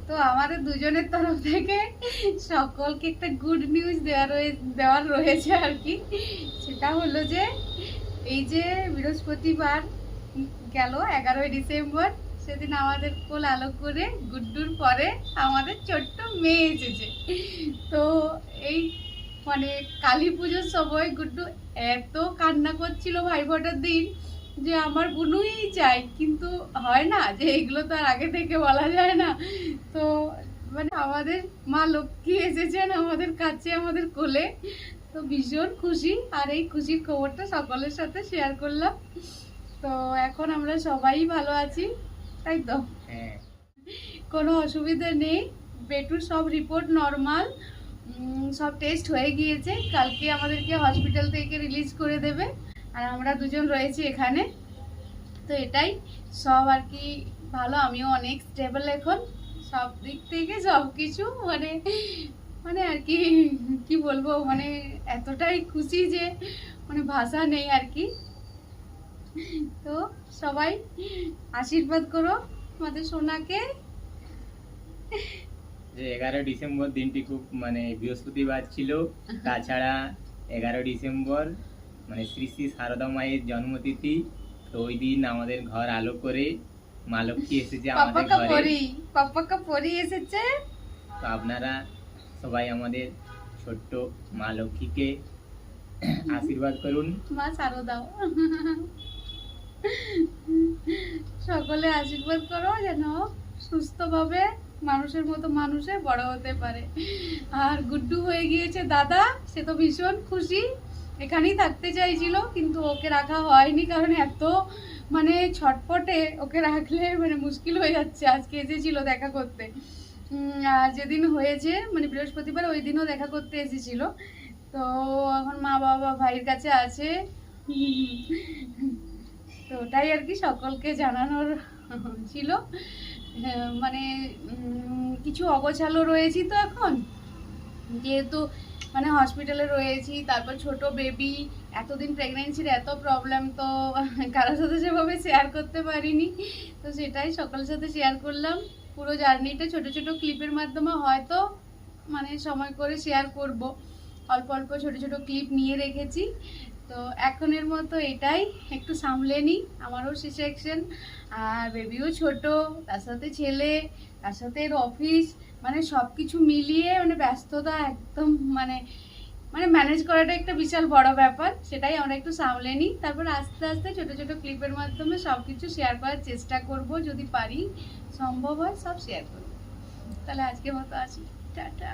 তো আমাদের দুজনের তরফ থেকে সকলকে একটা গুড নিউজ দেওয়ার রয়েছে আর কি। সেটা হলো যে এই যে বৃহস্পতিবার গেল 11ই ডিসেম্বর, সেদিন আমাদের কোল আলো করে গুড্ডুর পরে আমাদের ছোট্ট মেয়ে এসেছে। তো এই মানে কালী পুজোর সময় গুড্ডু এত কান্না করছিল ভাই ফোঁটার দিন যে আমার বুনুই চাই, কিন্তু হয় না যে এগুলো তো আর আগে থেকে বলা যায় না। তো মানে আমাদের মা লক্ষ্মী এসেছেন আমাদের কাছে, আমাদের কোলে। তো ভীষণ খুশি, আর এই খুশির খবরটা সকলের সাথে শেয়ার করলাম। তো এখন আমরা সবাই ভালো আছি, তাই তো? হ্যাঁ, কোনো অসুবিধা নেই, বেটুর সব রিপোর্ট নর্মাল, সব টেস্ট হয়ে গিয়েছে। কালকে আমাদেরকে হসপিটাল থেকে রিলিজ করে দেবে, আর আমরা দুজন রয়েছি এখানে। তো এটাই সব আর কি ভালো, আমিও অনেক স্টেবল এখন সব দিক থেকে, সব কিছু মানে মানে আর কি কি বলবো, মানে এতটাই খুশি যে মানে ভাষা নেই আর কি। তো সবাই আশীর্বাদ করো আমাদের সোনাকে। যে 11 ডিসেম্বর দিনটি খুব মানে বৃহস্পতিবার ছিল। তাছাড়া 11 ডিসেম্বর মানে শ্রী শ্রী সারদা মায়ের জন্মতিথি। তো ওই দিন আমাদের ঘর আলো করে মা লক্ষ্মী এসেছে আমাদের ঘরে। পাপ্পা পরি এসেছে। তো আপনারা সবাই আমাদের ছোট্ট মা লক্ষ্মীকে আশীর্বাদ করুন। মা সারদাও সকলে আশীর্বাদ করো যেন সুস্থভাবে মানুষের মতো মানুষে বড় হতে পারে। আর গুড্ডু হয়ে গিয়েছে দাদা, সে তো ভীষণ খুশি, এখানেই থাকতে চাইছিল, কিন্তু ওকে রাখা হয়নি কারণ এত মানে ছটপটে, ওকে রাখলে মানে মুশকিল হয়ে যাচ্ছে। আজকে এসেছিল দেখা করতে, আর যেদিন হয়েছে মানে বৃহস্পতিবার ওই দিনও দেখা করতে এসেছিল। তো এখন মা বাবা ভাইয়ের কাছে আছে। তো ওটাই আর কি সকলকে জানানোর ছিল। মানে কিছু অগোছালো রয়েছি তো এখন, যেহেতু মানে হসপিটালে রয়েছি, তারপর ছোট বেবি, এতদিন প্রেগনেন্সির এত প্রবলেম, তো কারোর সাথে সেভাবে শেয়ার করতে পারিনি। তো সেটাই সকলের সাথে শেয়ার করলাম। পুরো জার্নিটা ছোট ছোট ক্লিপের মাধ্যমে হয়তো মানে সময় করে শেয়ার করব, অল্প অল্প ছোট ছোট ক্লিপ নিয়ে রেখেছি। তো এখনের মতো এটাই, একটু সামলে নিই, আমারও সি সেকশন, আর বেবিও ছোট, তার সাথে ছেলে, তার সাথে এর অফিস, মানে সব কিছু মিলিয়ে মানে ব্যস্ততা একদম মানে মানে ম্যানেজ করাটা একটা বিশাল বড় ব্যাপার। সেটাই আমরা একটু সামলে নিই, তারপর আস্তে আস্তে ছোট ছোট ক্লিপের মাধ্যমে সব কিছু শেয়ার করার চেষ্টা করব, যদি পারি, সম্ভব হয় সব শেয়ার করব। তাহলে আজকে মতো আসি, টাটা।